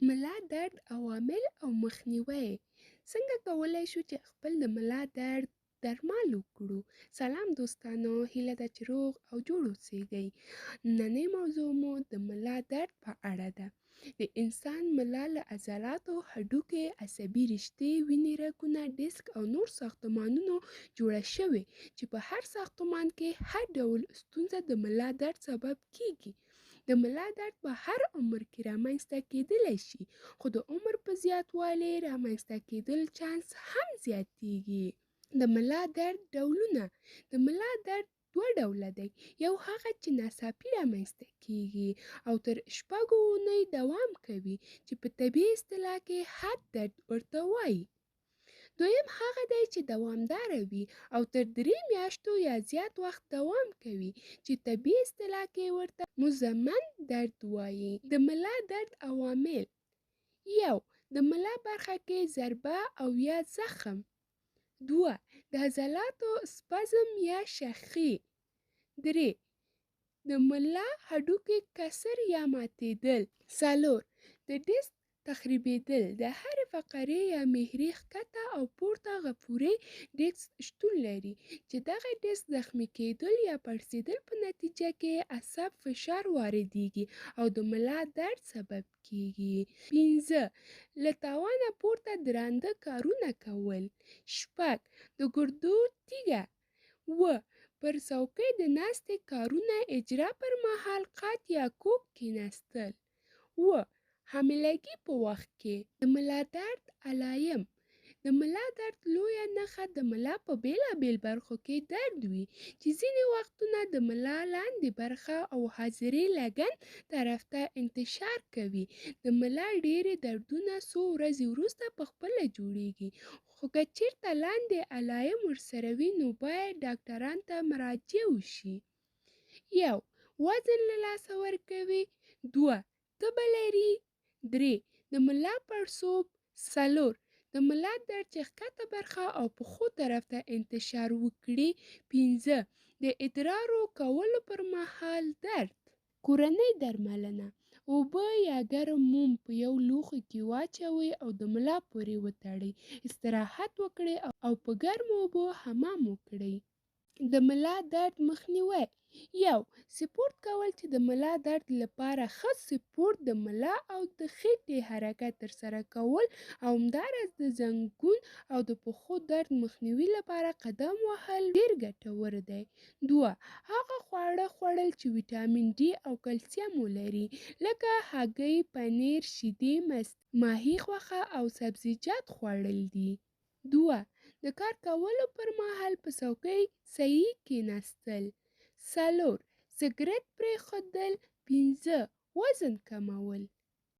ملا درد عوامل او مخنیوی. څنګه کولی شو چې خپل د ملا درد درمال وکړو؟ سلام دوستانو، هیله ده چې روغ او جوړ اوسئ. نننۍ موضوع مو د ملا درد په اړه ده. د انسان ملا له عضلاتو، هډوکي، عصبي رشتې، وینې رګونه، ډیسک او نور ساختمانونو جوړه شوې چې په هر ساختمان کې هر ډول ستونزه د ملا درد سبب کیږي. د ملا درد په هر عمر کې رامنځته کېدلی شي، خو د عمر په زیاتوالي رامنځته کېدل چانس هم زیاتېږي. د ملا درد ډولونه. د ملا درد دوه ډوله دی. یو هغه چې ناڅاپي رامنځته کېږي او تر شپږو اونیو دوام کوي، چې په طبي اصطلاح کې حد درد ورته وایي. دویم هغه دی چې دوامداره وي او تر 3 میاشتو یا زیات وخت دوام کوي، چې طبي اصطلاح کې ورته مزمن درد وایي. د ملا درد عوامل: 1. د ملا برخه کې ضربه او یا زخم. 2. د عضلاتو سپازم یا شخي. 3. د ملا هډوکي کسر یا ماتېدل. 4. د ډیسک تخریبېدل. د هرې فقرې یا محوري ښکته او پورته غفوري ډیسک شتون لري، چې دغه ډیسک زخمي کېدل یا پړسېدل په نتیجه کې عصب فشار واردېږي او د ملا درد سبب کېږي. 5. له توانه پورته درانده کارونه کول. 6. د ګردو تیږه. 7. پر څوکۍ د ناستې کارونه اجرا پر مهال قات یا کوږ کېناستل. 8. حاملګي په وخت کې. د ملا درد علایم. د ملا درد لویه نښه د ملا په بېلابېل برخو کې درد وي، چې ځینې وختونه د ملا لاندې برخه او حاضرې لګن طرف ته انتشار کوي. د ملا ډېری دردونه څو ورځې وروسته پخپله جوړېږي، خو که چېرته لاندې علایم ورسره وي نو باید ډاکټرانو ته مراجعه وشي. 1. وزن له لاسه ورکوي. 2. تبه لري. 3. د ملا پړسوب. 4. د ملا درد چې ښکته برخه او پښو طرف ته انتشار وکړي. 5. د ادرارو کولو پر مهال درد. کورنۍ درملنه: اوبه یا ګرم موم په یو لوښي کې واچوئ او د ملا پورې وتړئ. استراحت وکړئ او په ګرمو اوبو حمام وکړئ. د ملا درد مخنیوی: 1. سپورت کول، چې د ملا درد لپاره ښه سپورت د ملا او د خېټې حرکت ترسره کول او همداراز د زنګون او د پښو درد مخنیوي لپاره قدم وهل ډېر ګټور دی. 2. هغه خواړه خوړل چې ویټامین ډي او کلسیم ولري، لکه هګۍ، پنیر، شیدې، ماهي، غوښه او سبزیجات خوړل دي. 2. د کار کولو پر مهال په څوکۍ صحیح کېناستل. 4. سګرټ پرېښودل. 5. وزن کمول.